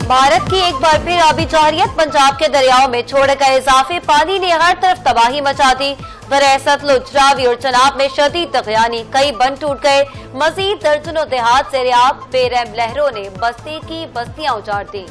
भारत की एक बार फिर आबी जारियत पंजाब के दरियाओं में छोड़े गए इजाफी पानी ने हर तरफ तबाही मचा दी। दरिया सतलुज, रावी और चनाब में शदीद तगयानी, कई बंद टूट गए। मजीद दर्जनों देहात सैलाब बेरहम लहरों ने बस्ती की बस्तियां उजाड़ दी।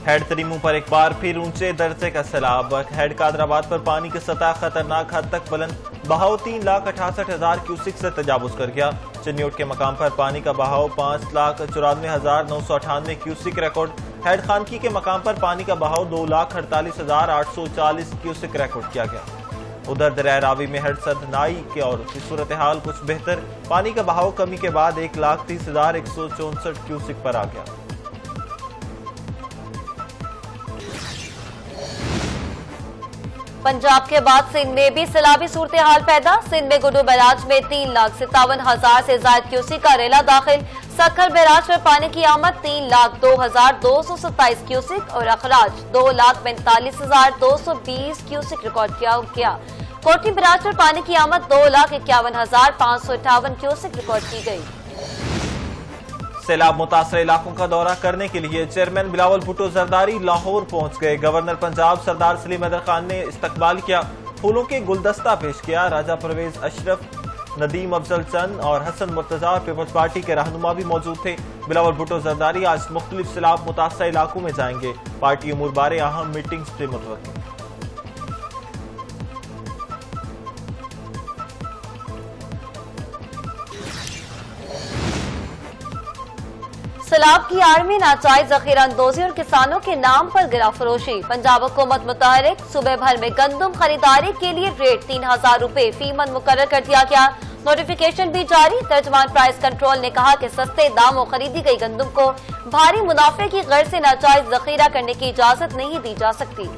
हेड तरीमू पर एक बार फिर ऊंचे दर्जे का सैलाब। हेड कादराबाद पर पानी की सतह खतरनाक हद तक बुलंद, बहाव 3,68,000 क्यूसिक से तजावुज कर गया। चिन्योट के मकाम पर पानी का बहाव 5,94,998 क्यूसिक रिकॉर्ड। हेड खानकी के मकाम पर पानी का बहाव 2,48,840 क्यूसिक रिकॉर्ड किया गया। उधर दरिया रावी में हेड सदनाई के और की सूरत हाल कुछ बेहतर, पानी का बहाव कमी के बाद 1,30,164 क्यूसिक पर आ गया। पंजाब के बाद सिंध में भी सैलाबी सूरत हाल पैदा। सिंध में गुड्डू बैराज में 3,57,000 से ज्यादा क्यूसिक का रेला दाखिल। सक्खर बैराज पर पानी की आमद 3,02,227 क्यूसिक और अखराज 2,45,220 क्यूसिक रिकॉर्ड किया गया। कोठी बैराज पर पानी की आमद 2,51,558 क्यूसिक रिकॉर्ड की गई। सैलाब मुतासर इलाकों का दौरा करने के लिए चेयरमैन बिलावल भुट्टो जरदारी लाहौर पहुंच गए। गवर्नर पंजाब सरदार सलीम हैदर खान ने इस्तकबाल किया, फूलों के गुलदस्ता पेश किया। राजा परवेज अशरफ, नदीम अफजल चंद और हसन मुर्तजा और पीपल्स पार्टी के रहनुमा भी मौजूद थे। बिलावल भुट्टो जरदारी आज मुख्तलिफ सैलाब मुतासर इलाकों में जाएंगे। पार्टी उमूर बारे अहम मीटिंग्स से मुतवक्किल। सैलाब की आड़ में नाजायज जखीरा अंदोजी और किसानों के नाम पर गिरा फरोशी। पंजाब हुकूमत मुतहरिक, सूबे भर में गंदम खरीदारी के लिए रेट 3,000 रुपए फी मन मुकर्रर कर दिया गया। नोटिफिकेशन भी जारी। तर्जमान प्राइस कंट्रोल ने कहा कि सस्ते दामों खरीदी गई गंदम को भारी मुनाफे की गर्ज से नाजायज जखीरा करने की इजाजत नहीं दी जा सकती।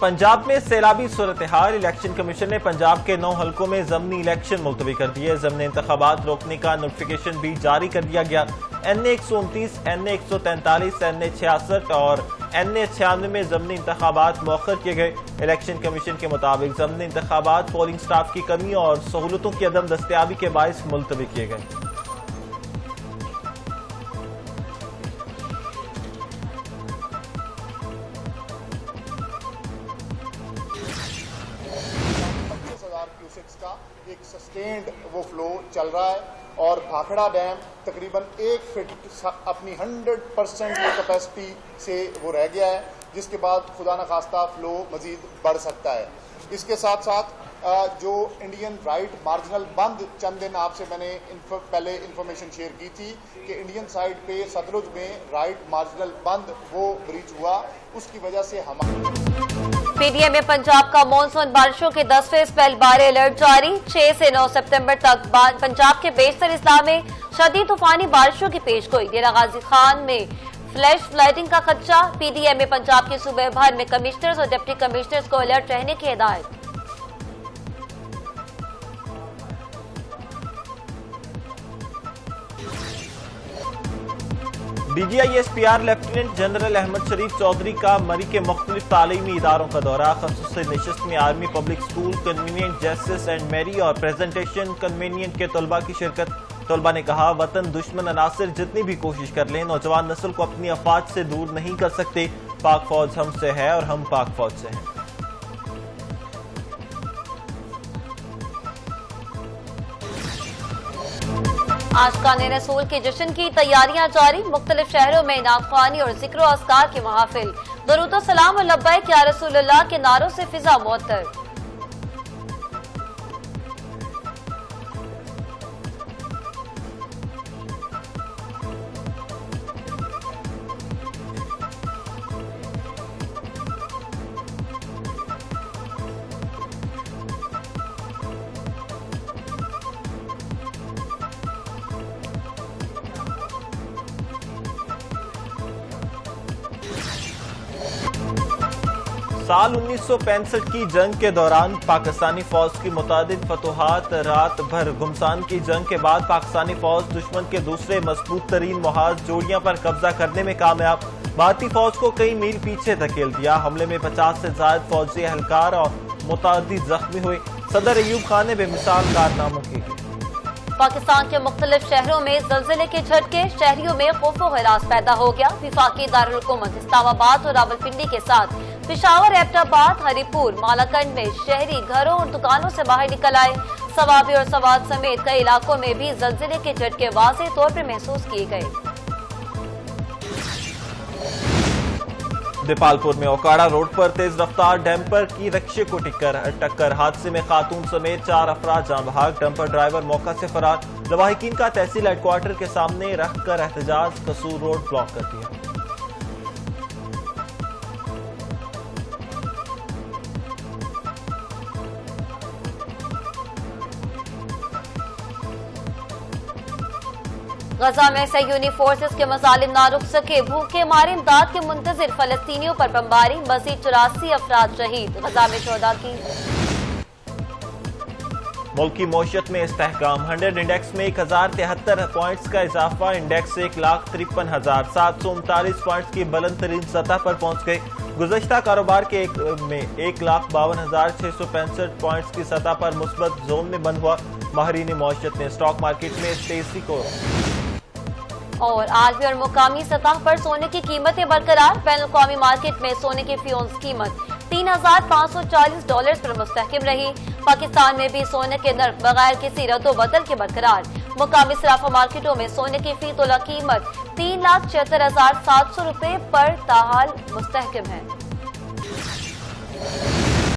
पंजाब में सैलाबी सूरत हाल। इलेक्शन कमीशन ने पंजाब के 9 हलकों में ज़मनी इलेक्शन मुलतवी कर दिए। ज़मनी इंतखाबात रोकने का नोटिफिकेशन भी जारी कर दिया गया। NA 129, NA 143, NA 66 और NA 96 में ज़मनी इंतखाबात मौखर किए गए। इलेक्शन कमीशन के मुताबिक ज़मनी इंतखाबात पोलिंग स्टाफ की कमी और सहूलतों की अदम दस्तयाबी के बायस मुलतवी किए गए। का एक सस्टेन्ड वो फ्लो चल रहा है और भाखड़ा डैम तकरीबन 1 फीट अपनी 100% कैपेसिटी से वो रह गया है, जिसके बाद खुदा न खास्ता फ्लो मजीद बढ़ सकता है। इसके साथ साथ जो इंडियन राइट मार्जिनल बंद, चंद दिन आपसे मैंने पहले इंफॉर्मेशन शेयर की थी कि इंडियन साइड पे सतलुज में राइट मार्जिनल बंद वो ब्रीच हुआ, उसकी वजह से पीडीएम में पंजाब का मानसून बारिशों के 10वें स्पेल बारे अलर्ट जारी। 6 से 9 सितंबर तक पंजाब के बेशतर अजला में शदीद तूफानी बारिशों की पेशगोई। डेरा गाजी खान में फ्लैश फ्लडिंग का खदशा। पीडीएम में पंजाब के सूबे भर में कमिश्नर्स और डिप्टी कमिश्नर्स को अलर्ट रहने की हिदायत। DGISPR लेफ्टिनेंट जनरल अहमद शरीफ चौधरी का मरी के मुख्तलिफ तालीमी इदारों का दौरा। खसूसी नशिस्त में army public school, convenient justice and मेरी और प्रेजेंटेशन कन्वीनियंट के तलबा की शिरकत। तलबा ने कहा, वतन दुश्मन अनासिर जितनी भी कोशिश कर लें, नौजवान नस्ल को अपनी अफवाज से दूर नहीं कर सकते। पाक फौज हमसे है और हम पाक फौज से हैं। आशिकाने रसूल के जश्न की तैयारियां जारी। मुख्तलिफ शहरों में नाख़वानी और जिक्र अस्कार की महफिल। दरूद सलाम और लब्बैक या रसूलल्लाह के नारों से फिजा मुअत्तर। साल 1965 की जंग के दौरान पाकिस्तानी फौज की मुतादिद फतुहात, रात भर घुमसान की जंग के बाद पाकिस्तानी फौज दुश्मन के दूसरे मजबूत तरीन मुहाज जोड़ियां पर कब्जा करने में कामयाब। भारतीय फौज को कई मील पीछे धकेल दिया। हमले में 50 से ज्यादा फौजी एहलकार और मुतादिद जख्मी हुए। सदर अयूब खान ने बेमिसाल कारनामों की। पाकिस्तान के मुख्तलिफ शहरों में ज़लज़ले के झटके, शहरियों में खौफ व हिरास पैदा हो गया। विफाकी दारुल हुकूमत इस्लामाबाद और रावलपिंडी के साथ पेशावर, एबटाबाद, हरिपुर, मालाकंड में शहरी घरों और दुकानों से बाहर निकल आए। सवाबी और सवाद समेत कई इलाकों में भी ज़लज़ले के झटके वाज़ेह तौर पर महसूस किए गए। देपालपुर में ओकाड़ा रोड पर तेज रफ्तार डंपर की रिक्शे को टक्कर। हादसे में खातून समेत 4 अफराद जान बहक। डंपर ड्राइवर मौका से फरार। लवाहिकीन का तहसील हेडक्वार्टर के सामने रखकर एहतजाज। कसूर रोड ब्लॉक कर दिया। गजा में सहयूनी फोर्सेस के मजालिम ना रुक सके। भूखे मारे इमदाद के मुंतजिर फलस्तीनियों पर बमबारी। मजीद 84 अफराद शहीद। गजा में शोहदा की। मुल्क की मौशियत में इस्तेहकाम। 100 इंडेक्स में 1073 पॉइंट्स का इजाफा। इंडेक्स 1,53,739 पॉइंट्स की बुलंद तरीन सतह पर पहुंच गए। गुज़श्ता कारोबार के में 1,52,665 पॉइंट्स की सतह पर मुस्बत जोन में बंद हुआ। माहरीन मौशियत ने स्टॉक मार्केट में तेजी को। और आलमी और मुकामी सतह पर सोने की कीमतें बरकरार। बैनुल-अक़वामी मार्केट में सोने की फी औंस कीमत $3,540 पर मुस्तहकम रही। पाकिस्तान में भी सोने के नर्ख बगैर किसी रद्द-ओ-बदल के बरकरार। मुकामी सराफा मार्केटों में सोने की फी तोला कीमत $3,76,700 पर ताहाल मुस्तहकम है।